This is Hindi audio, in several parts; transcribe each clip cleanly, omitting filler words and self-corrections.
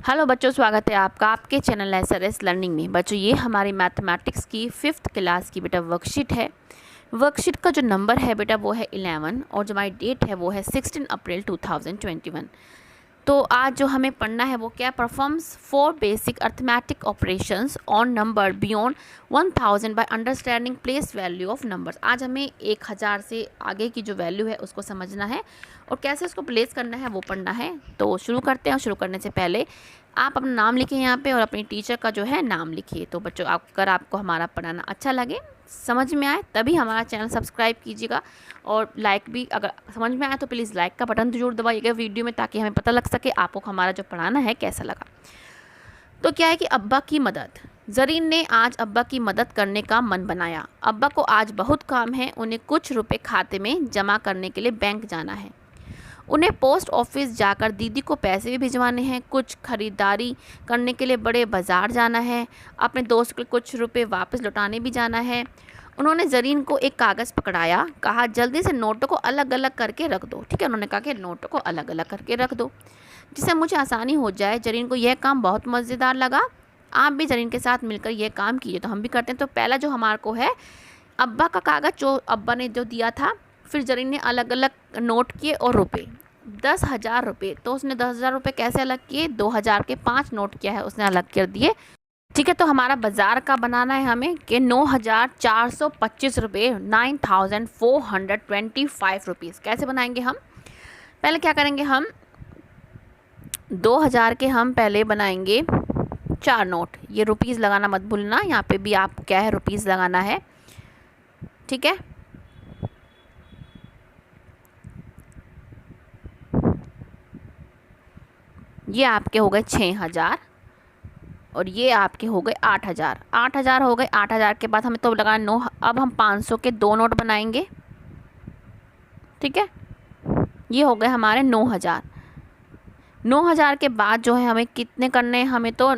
हेलो बच्चों, स्वागत है आपका आपके चैनल SRS लर्निंग में। बच्चों, ये हमारी मैथमेटिक्स की 5th क्लास की बेटा वर्कशीट है। वर्कशीट का जो नंबर है बेटा वो है 11 और जो हमारी डेट है वो है 16 अप्रैल 2021। तो आज जो हमें पढ़ना है वो क्या, performs 4 basic arithmetic operations on number beyond 1000 by understanding place value of numbers. आज हमें 1000 से आगे की जो वैल्यू है उसको समझना है और कैसे उसको प्लेस करना है वो पढ़ना है। तो शुरू करते हैं। और शुरू करने से पहले आप अपना नाम लिखिए यहाँ पे और अपनी टीचर का जो है नाम लिखिए। तो बच्चों, अगर आपको हमारा पढ़ाना अच्छा लगे, समझ में आए, तभी हमारा चैनल सब्सक्राइब कीजिएगा और लाइक भी, अगर समझ में आए तो प्लीज़ लाइक का बटन जरूर दबाइएगा वीडियो में, ताकि हमें पता लग सके आपको हमारा जो पढ़ाना है कैसा लगा। तो क्या है कि अब्बा की मदद। जरीन ने आज अब्बा की मदद करने का मन बनाया। अब्बा को आज बहुत काम है, उन्हें कुछ रुपए खाते में जमा करने के लिए बैंक जाना है। उन्हें पोस्ट ऑफिस जाकर दीदी को पैसे भी भिजवाने हैं, कुछ खरीदारी करने के लिए बड़े बाज़ार जाना है, अपने दोस्त को कुछ रुपए वापस लौटाने भी जाना है। उन्होंने जरीन को एक कागज़ पकड़ाया, कहा जल्दी से नोटों को अलग अलग करके रख दो। ठीक है, उन्होंने कहा कि नोटों को अलग अलग करके रख दो जिससे मुझे आसानी हो जाए। जरीन को यह काम बहुत मज़ेदार लगा। आप भी जरीन के साथ मिलकर यह काम कीजिए। तो हम भी करते हैं। तो पहला जो हमारे को है अब्बा का कागज़, जो अब्बा ने जो दिया था, फिर जरीन ने अलग अलग नोट किए और रुपए 10,000 रुपये। तो उसने 10,000 रुपये कैसे अलग किए, 2,000 के 5 नोट किया है उसने अलग कर दिए। ठीक है, तो हमारा बाज़ार का बनाना है हमें कि 9,425 रुपये, 9,425 रुपीज़। कैसे बनाएंगे हम? पहले क्या करेंगे, हम 2,000 के हम पहले बनाएंगे 4 नोट। ये रुपीज़ लगाना मत भूलना, यहाँ पे भी आप क्या है रुपीज़ लगाना है। ठीक है, ये आपके हो गए 6,000 और ये आपके हो गए 8,000। 8,000 हो गए। 8,000 के बाद हमें तो लगा 9। अब हम 500 के 2 नोट बनाएंगे। ठीक है, ये हो गए हमारे 9,000। 9,000 के बाद जो है हमें कितने करने हैं, हमें तो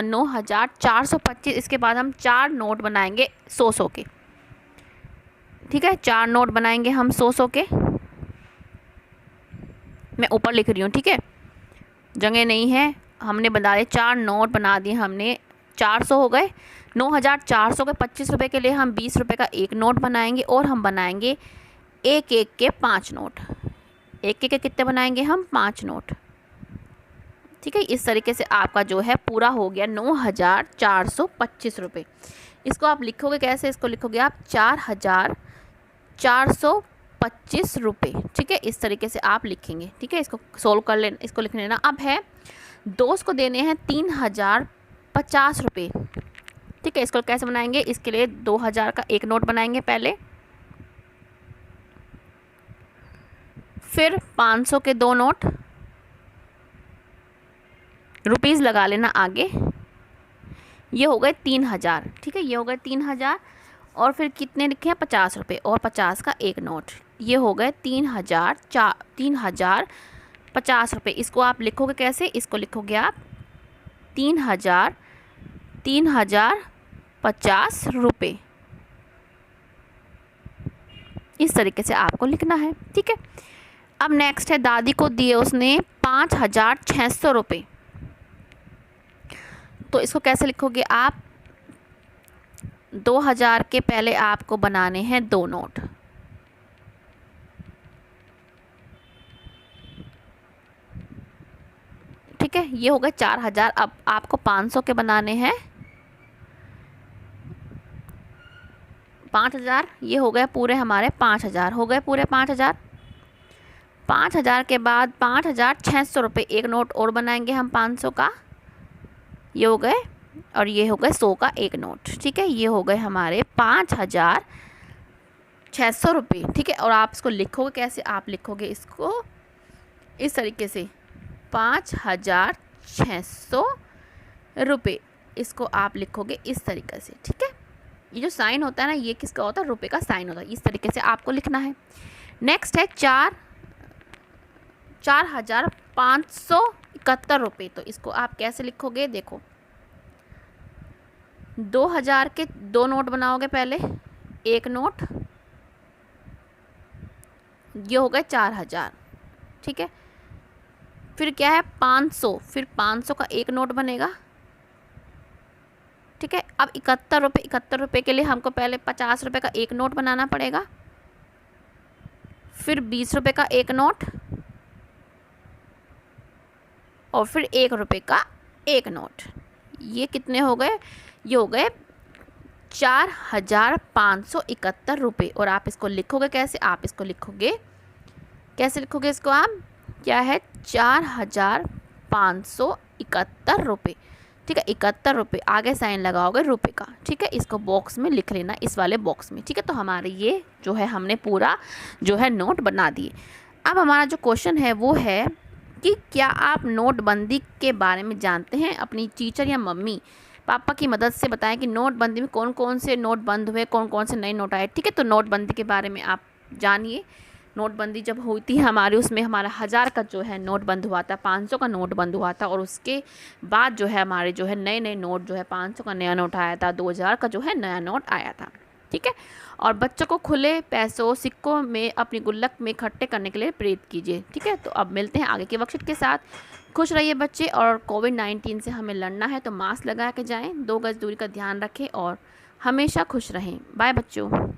9,425। इसके बाद हम 4 नोट बनाएंगे 100 के। ठीक है, 4 नोट बनाएंगे हम 100 के। मैं ऊपर लिख रही हूँ, ठीक है, जगह नहीं है। हमने बना दिए 4 नोट बना दिए हमने, 400 हो गए। 9,425 रुपये के लिए हम 20 रुपये का एक नोट बनाएंगे और हम बनाएंगे एक एक के 5 नोट। एक एक के कितने बनाएंगे हम? 5 नोट। ठीक है, इस तरीके से आपका जो है पूरा हो गया 9,425 रुपये। इसको आप लिखोगे कैसे? इसको लिखोगे आप 4,425 रुपये। ठीक है, इस तरीके से आप लिखेंगे। ठीक है, इसको सोल्व कर लेना, इसको लिख लेना। अब है दोस्त को देने हैं 3,050 रुपये। ठीक है, इसको कैसे बनाएंगे? इसके लिए 2,000 का एक नोट बनाएंगे पहले, फिर 500 के 2 नोट, रुपीज़ लगा लेना आगे। ये हो गए 3,000। ठीक है, ये हो गए 3,000 और फिर कितने लिखे हैं? 50 रुपये और 50 का एक नोट। ये हो गए 3,050 रुपये। इसको आप लिखोगे कैसे? इसको लिखोगे आप 3,050 रुपये। इस तरीके से आपको लिखना है। ठीक है, अब नेक्स्ट है दादी को दिए उसने 5,600 रुपये। तो इसको कैसे लिखोगे आप? 2,000 के पहले आपको बनाने हैं 2 नोट। ठीक है, ये हो गए 4,000। अब आपको 500 के बनाने हैं 5,000। ये हो गए पूरे हमारे 5,000 हो गए पूरे 5,000। 5,000 के बाद 5,600 रुपये एक नोट और बनाएंगे हम 500 का। ये हो गए और ये हो गए 100 का एक नोट। ठीक है, ये हो गए हमारे 5,600 रुपये। ठीक है, और आप इसको लिखोगे कैसे? आप लिखोगे इसको इस तरीके से 5,600 रुपये। इसको आप लिखोगे इस तरीके से। ठीक है, ये जो साइन होता है ना, ये किसका होता है? रुपये का साइन होता है। इस तरीके से आपको लिखना है। नेक्स्ट है 4,571 रुपये। तो इसको आप कैसे लिखोगे? देखो, 2,000 के 2 नोट बनाओगे पहले, एक नोट, ये हो गए 4,000। ठीक है, फिर क्या है 500, फिर 500 का एक नोट बनेगा, ठीक है। अब 71 रुपये के लिए हमको पहले 50 रुपये का एक नोट बनाना पड़ेगा, फिर 20 रुपये का एक नोट, और फिर 1 रुपये का एक नोट। ये कितने हो गए? ये हो गए 4571 रुपये। और आप इसको लिखोगे कैसे? आप इसको लिखोगे कैसे? लिखोगे इसको आप, क्या है 4571 रुपये, ठीक है। 71 रुपये, आगे साइन लगाओगे रुपये का, ठीक है। इसको बॉक्स में लिख लेना, इस वाले बॉक्स में, ठीक है। तो हमारे ये जो है हमने पूरा जो है नोट बना दिए। अब हमारा जो क्वेश्चन है वो है कि क्या आप नोटबंदी के बारे में जानते हैं? अपनी टीचर या मम्मी पापा की मदद से बताएं कि नोटबंदी में कौन कौन से नोट बंद हुए, कौन कौन से नए नोट आए, ठीक है। तो नोटबंदी के बारे में आप जानिए। नोटबंदी जब हुई थी हमारी, उसमें हमारा 1000 का जो है नोट बंद हुआ था, 500 का नोट बंद हुआ था, और उसके बाद जो है हमारे जो है नए नए नोट जो है 500 का नया नोट आया था, 2000 का जो है नया नोट आया था, ठीक है। और बच्चों को खुले पैसों सिक्कों में अपनी गुल्लक में इकट्ठे करने के लिए प्रेरित कीजिए, ठीक है। तो अब मिलते हैं आगे के वर्कशीट के साथ। खुश रहिए बच्चे, और कोविड-19 से हमें लड़ना है तो मास्क लगा के जाएं, 2 गज दूरी का ध्यान रखें और हमेशा खुश रहें। बाय बच्चों।